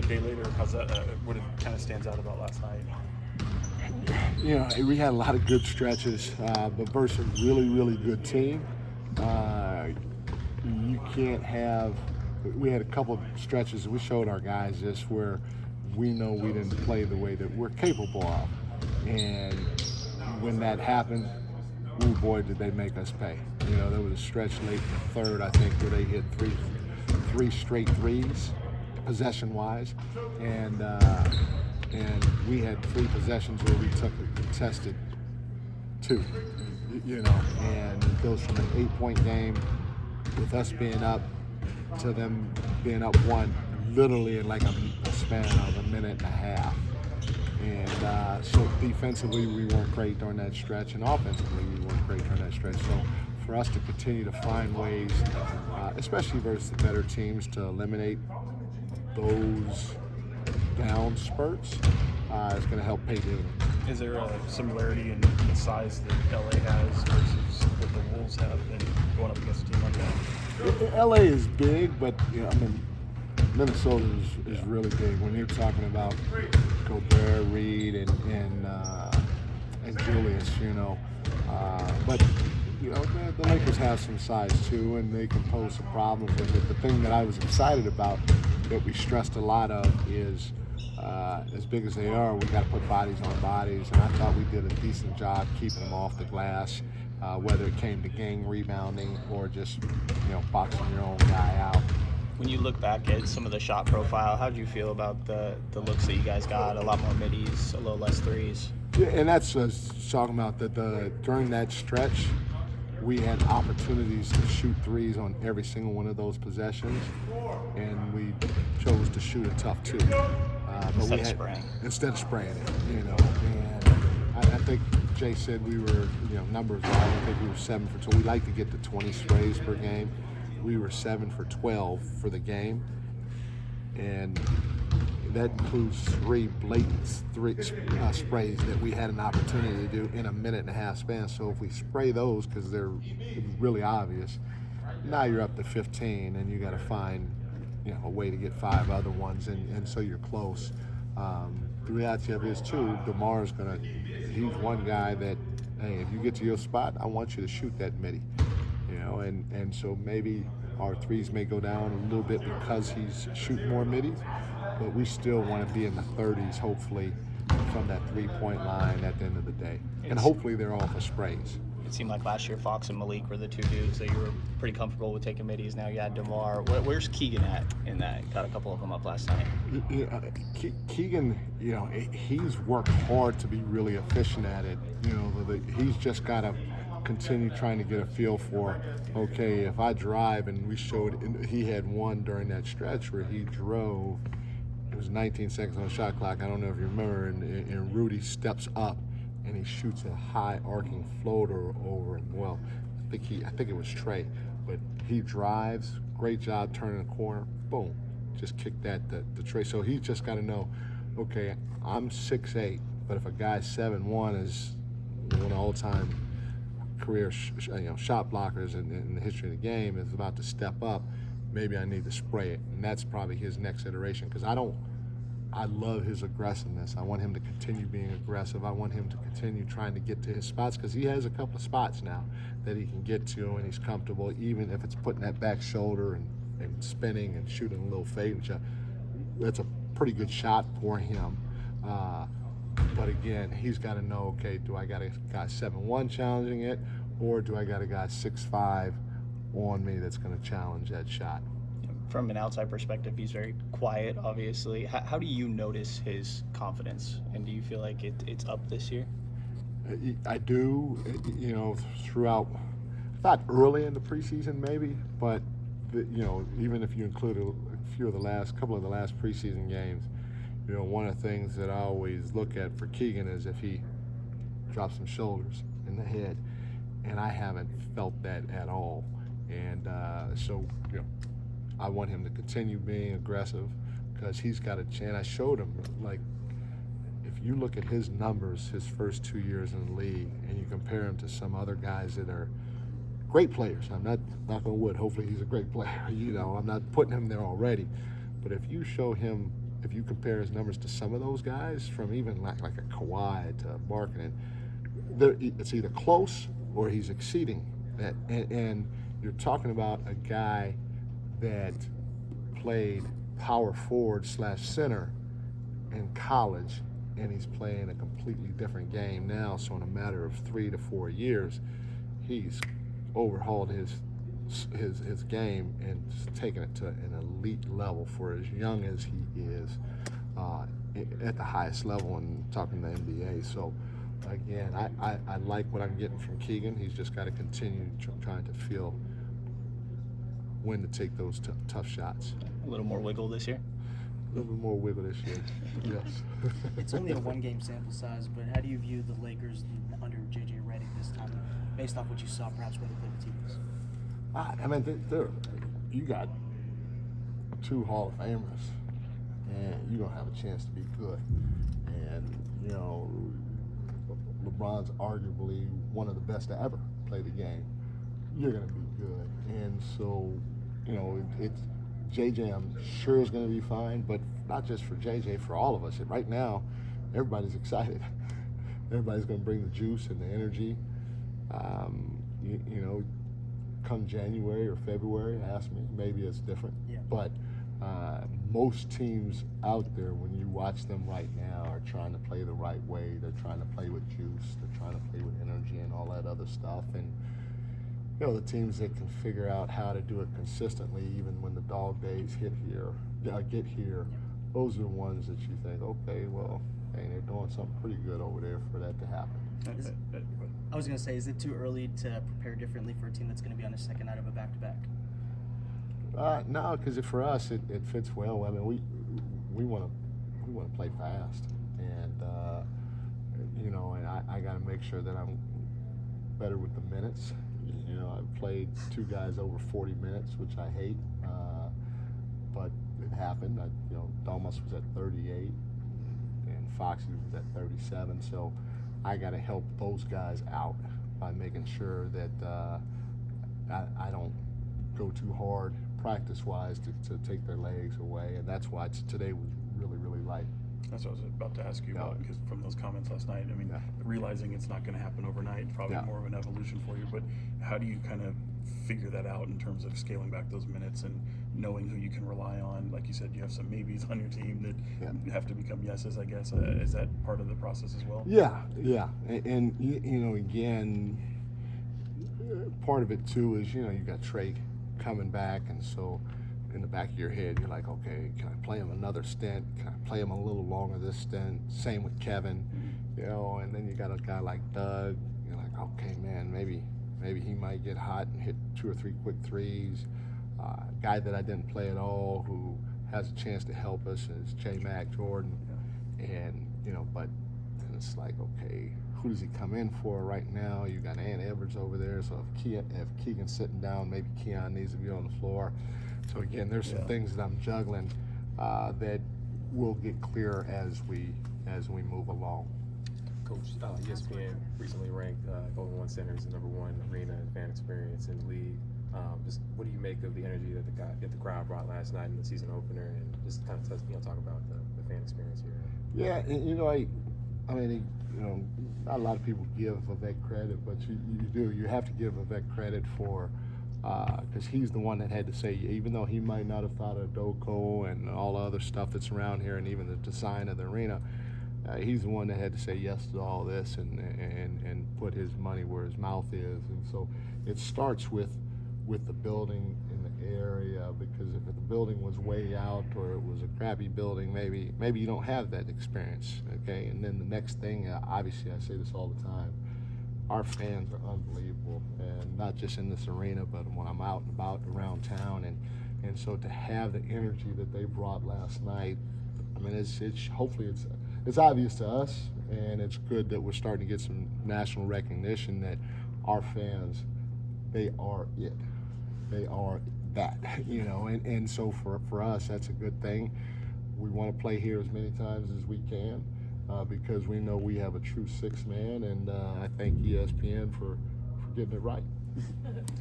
day later, how's that? What it kind of stands out about last night? We had a lot of good stretches, but versus a really, really good team, uh, you can't have. We had a couple of stretches. We showed our guys this where we know we didn't play the way that we're capable of, and when that happened, oh boy, did they make us pay. There was a stretch late in the third, I think, where they hit three straight threes, possession wise, and and we had three possessions where we took a contested two. And it goes from an 8-point game with us being up to them being up one, literally in like a span of a minute and a half. And so defensively, we weren't great during that stretch, and offensively, we weren't great during that stretch. So for us to continue to find ways, especially versus the better teams, to eliminate those down spurts is going to help pay dividends. Is there a similarity in the size that LA has versus what the Wolves have and going up against a team like that? LA is big, but Minnesota is really big. When you're talking about Gobert, Reed, and Julius, but the Lakers have some size too, and they can pose some problems with it. The thing that I was excited about, that we stressed a lot of, is as big as they are, we got to put bodies on bodies, and I thought we did a decent job keeping them off the glass, whether it came to gang rebounding or just boxing your own guy out. When you look back at some of the shot profile, how do you feel about the looks that you guys got? A lot more middies, a little less threes. Yeah, and that's talking about that. During that stretch, we had opportunities to shoot threes on every single one of those possessions, and we chose to shoot a tough two. Instead of spraying. Instead of spraying it, And I think Jay said we were, numbers wise, I think we were 7 for 12. We like to get to 20 sprays per game. We were 7 for 12 for the game, and that includes 3 blatant sprays that we had an opportunity to do in a minute and a half span. So if we spray those, because they're really obvious, now you're up to 15, and you got to find a way to get 5 other ones, and so you're close. The reality of it is too, DeMar's he's one guy that, hey, if you get to your spot, I want you to shoot that midi. And so maybe our threes may go down a little bit because he's shooting more middies, but we still want to be in the 30s, hopefully, from that 3-point line at the end of the day. And hopefully they're all for sprays. It seemed like last year Fox and Malik were the two dudes that you were pretty comfortable with taking middies. Now you had DeMar. Where's Keegan at in that? Got a couple of them up last night. Keegan, he's worked hard to be really efficient at it. He's just got to continue trying to get a feel for, okay, if I drive, and we showed, he had one during that stretch where he drove, it was 19 seconds on the shot clock, I don't know if you remember, and Rudy steps up and he shoots a high arcing floater over him. Well, I think it was Trey, but he drives, great job turning the corner, boom, just kicked that to Trey. So he's just got to know, okay, I'm 6'8", but if a guy 7'1" is one of the all-time career shot blockers in the history of the game, is about to step up, maybe I need to spray it. And that's probably his next iteration, because I love his aggressiveness. I want him to continue being aggressive. I want him to continue trying to get to his spots, because he has a couple of spots now that he can get to, and he's comfortable, even if it's putting that back shoulder and spinning and shooting a little fade shot. That's a pretty good shot for him. But again, he's got to know, okay, do I got a guy 7'1" challenging it, or do I got a guy 6'5" on me that's going to challenge that shot? From an outside perspective, he's very quiet, obviously. How do you notice his confidence, and do you feel like it's up this year? I do, throughout. I thought early in the preseason maybe, but even if you include a couple of the last preseason games, one of the things that I always look at for Keegan is if he drops some shoulders in the head, and I haven't felt that at all. And so I want him to continue being aggressive, because he's got a chance. I showed him, like, if you look at his numbers his first 2 years in the league and you compare him to some other guys that are great players, I'm not knock on wood, hopefully he's a great player, I'm not putting him there already, but if you show him, if you compare his numbers to some of those guys, from even like a Kawhi to Markkanen, it's either close or he's exceeding that. And you're talking about a guy that played power forward / center in college, and he's playing a completely different game now. So in a matter of 3 to 4 years, he's overhauled his game and taken it to an elite level for as young as he is at the highest level, and talking the NBA. So again, I like what I'm getting from Keegan. He's just got to continue trying to feel when to take those tough shots. A little more wiggle this year? A little bit more wiggle this year, yes. It's only a one-game sample size, but how do you view the Lakers under J.J. Redick this time, based off what you saw perhaps when they played the teams? I mean, you got 2 Hall of Famers, and you're going to have a chance to be good. And, you know, LeBron's arguably one of the best to ever play the game. You're going to be good. And so, you know, it's JJ, I'm sure, is going to be fine, but not just for JJ, for all of us. Right now, everybody's excited. Everybody's going to bring the juice and the energy. You know, come January or February, ask me, maybe it's different. Yeah. But most teams out there, when you watch them right now, are trying to play the right way. They're trying to play with juice. They're trying to play with energy and all that other stuff. And you know, the teams that can figure out how to do it consistently, even when the dog days get here, those are the ones that you think, okay, well, hey, they're doing something pretty good over there for that to happen. I was going to say, is it too early to prepare differently for a team that's going to be on the second night of a back-to-back? No, because for us, it fits well. I mean, we want to play fast, and you know, and I got to make sure that I'm better with the minutes. You know, I've played 2 guys over 40 minutes, which I hate, but it happened. You know, Domas was at 38, and Foxy was at 37. So I got to help those guys out by making sure that I don't go too hard practice-wise to take their legs away, and that's why today was really, really light. That's what I was about to ask you about, because from those comments last night, I mean, realizing it's not going to happen overnight, probably more of an evolution for you, but how do you kind of figure that out in terms of scaling back those minutes and knowing who you can rely on? Like you said, you have some maybes on your team that have to become yeses, I guess. Is that part of the process as well? Yeah. And you know, again, part of it too is, you know, you got Trey coming back, and so in the back of your head, you're like, okay, can I play him another stint? Can I play him a little longer this stint? Same with Kevin, you know, and then you got a guy like Doug. You're like, okay, man, maybe he might get hot and hit 2 or 3 quick threes. Guy that I didn't play at all who has a chance to help us is J. Mac Jordan. And, you know, but then it's like, okay, who does he come in for right now? You got Ant Edwards over there, so if Keegan's sitting down, maybe Keon needs to be on the floor. So again, there's some things that I'm juggling that will get clearer as we move along. Coach, ESPN recently ranked Golden One Center as the #1 arena and fan experience in the league. Just what do you make of the energy that the crowd brought last night in the season opener, and just kind of talk about the fan experience here? Yeah, and, you know, I mean, you know, not a lot of people give Vivek credit, but you do. You have to give Vivek credit for. Because he's the one that had to say, even though he might not have thought of Doko and all the other stuff that's around here and even the design of the arena, he's the one that had to say yes to all this and put his money where his mouth is. And so it starts with the building in the area, because if the building was way out or it was a crappy building, maybe you don't have that experience, okay? And then the next thing, obviously I say this all the time, our fans are unbelievable, and not just in this arena, but when I'm out and about around town, and so to have the energy that they brought last night, I mean, it's hopefully it's obvious to us, and it's good that we're starting to get some national recognition that our fans, they are it, they are that, you know, and so for us, that's a good thing. We want to play here as many times as we can. Because we know we have a true 6-man, and I thank ESPN for getting it right.